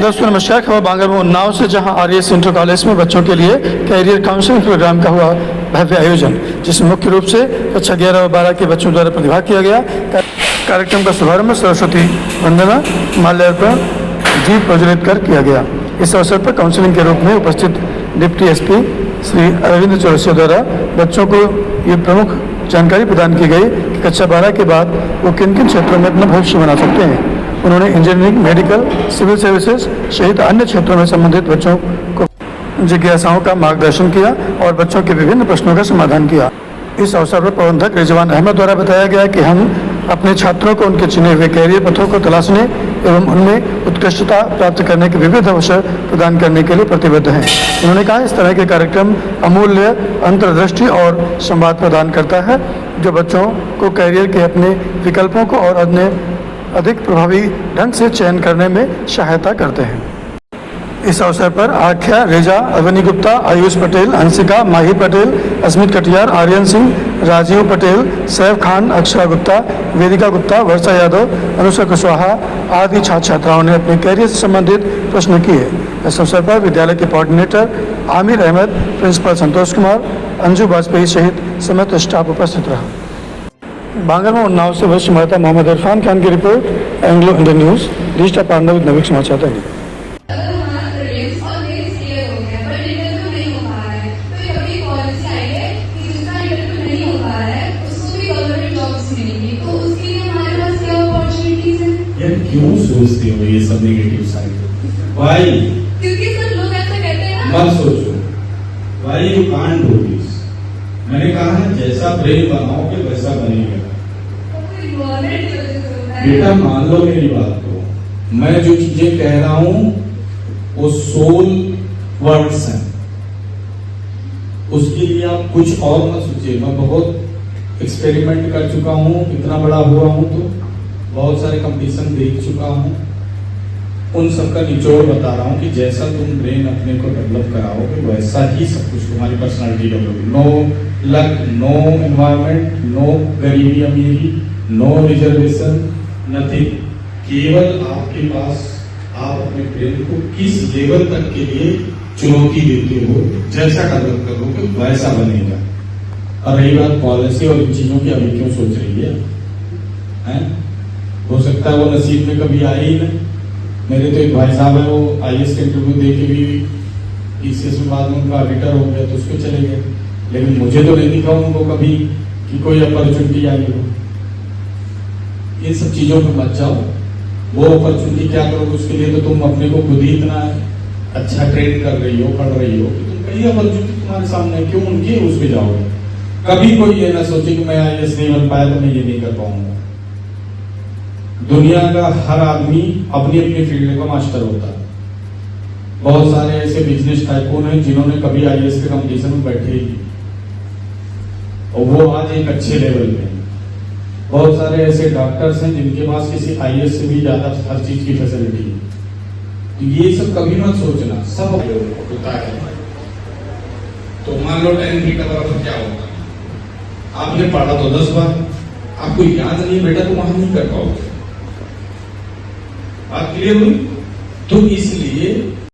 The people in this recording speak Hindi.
दोस्तों नमस्कार। खबर बांगरमऊ उन्नाव से, जहां आरएस इंटर कॉलेज में बच्चों के लिए कैरियर काउंसलिंग प्रोग्राम का हुआ भव्य आयोजन, जिसमें मुख्य रूप से कक्षा 11 और 12 के बच्चों द्वारा प्रतिभाग किया गया। कार्यक्रम का शुभारंभ सरस्वती वंदना, माल्यार्पण, दीप प्रज्वलित कर किया गया। इस अवसर पर काउंसलिंग के रूप में उपस्थित डिप्टी एसपी श्री अरविंद चौरसिया द्वारा बच्चों को ये प्रमुख जानकारी प्रदान की गई कि कक्षा 12 के बाद वो किन किन क्षेत्रों में अपना भविष्य बना सकते हैं। उन्होंने इंजीनियरिंग, मेडिकल, सिविल सर्विसेज सहित अन्य क्षेत्रों में संबंधित बच्चों को जिज्ञासाओं का मार्गदर्शन किया और बच्चों के विभिन्न प्रश्नों का समाधान किया। इस अवसर पर प्रबंधक रिजवान अहमद द्वारा बताया गया कि हम अपने छात्रों को उनके चुने हुए कैरियर पथों को तलाशने एवं उनमें उत्कृष्टता प्राप्त करने के विविध अवसर प्रदान करने के लिए प्रतिबद्ध हैं। उन्होंने कहा, इस तरह के कार्यक्रम अमूल्य अंतर्दृष्टि और संवाद प्रदान करता है, जो बच्चों को कैरियर के अपने विकल्पों को और अन्य अधिक प्रभावी ढंग से चयन करने में सहायता करते हैं। इस अवसर पर आख्या, रेजा, अवनी गुप्ता, आयुष पटेल, हंसिका, माही पटेल, अस्मित कटियार, आर्यन सिंह, राजीव पटेल, सैफ खान, अक्षरा गुप्ता, वेदिका गुप्ता, वर्षा यादव, अनुषा कुशवाहा आदि छात्र छात्राओं ने अपने कैरियर से संबंधित प्रश्न किए। इस अवसर पर विद्यालय के कोऑर्डिनेटर आमिर अहमद, प्रिंसिपल संतोष कुमार, अंजू वाजपेयी सहित समस्त स्टाफ उपस्थित रहा। बांगरमऊ उन्नाव से वरिष्ठ संवाददाता मोहम्मद इरफान खान की report, Anglo Indian news, digital partner with Naveen Samachar Dainik. क्यों सोचते हो ये सब नेगेटिव साइड? Why? क्योंकि सर लोग ऐसा कहते हैं ना। मत सोचो। Why you can't do this? मैंने कहा है जैसा ब्रेन बनाओगे वैसा बनेगा। बेटा मान लो मेरी बात को, मैं जो चीजें कह रहा हूँ वो सोल वर्ड्स हैं, उसके लिए आप कुछ और ना सोचिए। मैं बहुत एक्सपेरिमेंट कर चुका हूँ, इतना बड़ा हुआ हूँ तो बहुत सारे कंपटीशन देख चुका हूँ। उन सबका निचोड़ बता रहा हूँ कि जैसा तुम ब्रेन अपने को डेवलप कराओगे वैसा ही सब कुछ तुम्हारी personality develop. No luck, no environment, no गरीबी अमीरी, नो रिजर्वेशन, नथिंग। केवल आपके पास आप अपने ब्रेन को किस लेवल तक के लिए चुनौती देते हो, जैसा डेवलप करोगे वैसा बनेगा। और रही बात पॉलिसी और इन चीजों की, अभी क्यों सोच रही है? हो सकता है वो नसीब में कभी आए ही नहीं। मेरे तो एक भाई साहब है, वो आईएएस का इंटरव्यू दे के भी टीसीएस में बाद में उनका ऑडिटर हो गया तो उसको चले गए, लेकिन मुझे तो नहीं दिखा उनको कभी कि कोई अपॉर्चुनिटी आई हो। इन सब चीजों पे मत जाओ। वो अपॉर्चुनिटी क्या करोगे उसके लिए तो तुम अपने को खुद ही इतना अच्छा ट्रेन कर रही हो, पढ़ रही हो कि तुम कई अपॉर्चुनिटी तुम्हारे सामने, क्यों उनकी उस पर जाओगे। कभी कोई ये ना सोचे कि मैं आईएएस नहीं बन पाया तो मैं ये नहीं कर पाऊंगा। दुनिया का हर आदमी अपनी अपनी फील्ड का मास्टर होता है। बहुत सारे ऐसे बिजनेस टाइकून हैं जिन्होंने कभी आईएएस के कंपटीशन में बैठे ही और वो आज एक अच्छे लेवल पे। बहुत सारे ऐसे डॉक्टर्स हैं जिनके पास किसी आईएएस से भी ज्यादा हर चीज की फैसिलिटी है। तो ये सब कभी मत सोचना, सब होता है। तो मान लो 10 फीट का तो क्या होता है, आपने पढ़ा तो 10 बार, आपको याद नहीं बेटा तो वहां नहीं कर पाओगे। बात क्लियर हुई? तो इसलिए